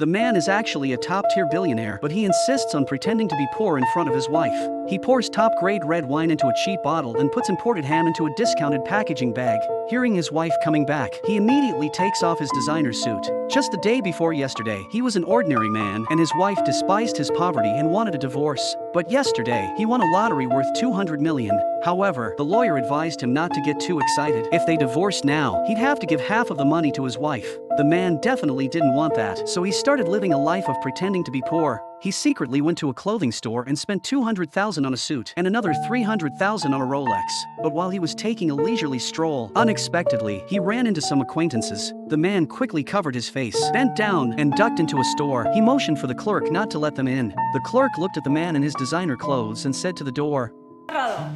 The man is actually a top-tier billionaire, but he insists on pretending to be poor in front of his wife. He pours top-grade red wine into a cheap bottle and puts imported ham into a discounted packaging bag. Hearing his wife coming back, he immediately takes off his designer suit. Just the day before yesterday, he was an ordinary man, and his wife despised his poverty and wanted a divorce. But yesterday, he won a lottery worth $200 million. However, the lawyer advised him not to get too excited. If they divorced now, he'd have to give half of the money to his wife. The man definitely didn't want that, so he started living a life of pretending to be poor. He secretly went to a clothing store and spent $200,000 on a suit and another $300,000 on a Rolex. But while he was taking a leisurely stroll, unexpectedly, he ran into some acquaintances. The man quickly covered his face, bent down, and ducked into a store. He motioned for the clerk not to let them in. The clerk looked at the man in his designer clothes and said to the door, Cerrado.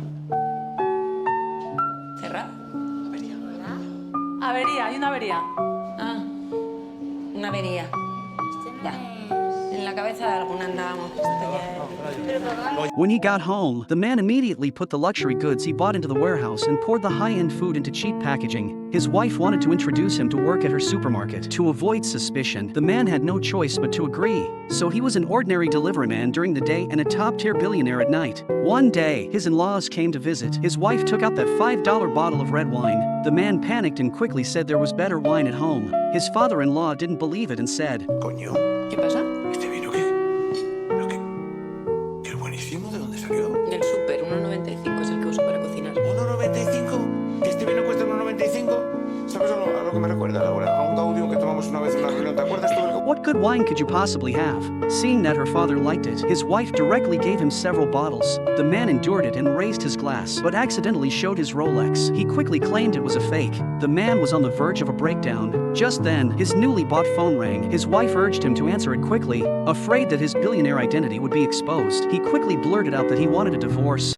¿Cerrado? Avería, hay una avería. Ah, una avería. Ya. En la cabeza de alguna andábamos. When he got home, the man immediately put the luxury goods he bought into the warehouse and poured the high-end food into cheap packaging. His wife wanted to introduce him to work at her supermarket. To avoid suspicion, the man had no choice but to agree. So he was an ordinary delivery man during the day and a top-tier billionaire at night. One day, his in-laws came to visit. His wife took out that $5 bottle of red wine. The man panicked and quickly said there was better wine at home. His father-in-law didn't believe it and said, Coño, ¿Qué pasa? ¿este vino qué? ¿Pero qué? ¿Qué buenísimo? ¿De dónde salió? Del súper, 1,95 es el que uso para cocinar. ¿1,95? ¿Que este vino cuesta 1,95? ¿Sabes a lo que me recuerda ahora? A un gaudio que tomamos una vez en la reunión. ¿Te acuerdas tú del... What good wine could you possibly have? Seeing that her father liked it, his wife directly gave him several bottles. The man endured it and raised his glass, but accidentally showed his Rolex. He quickly claimed it was a fake. The man was on the verge of a breakdown. Just then, his newly bought phone rang. His wife urged him to answer it quickly. Afraid that his billionaire identity would be exposed, he quickly blurted out that he wanted a divorce.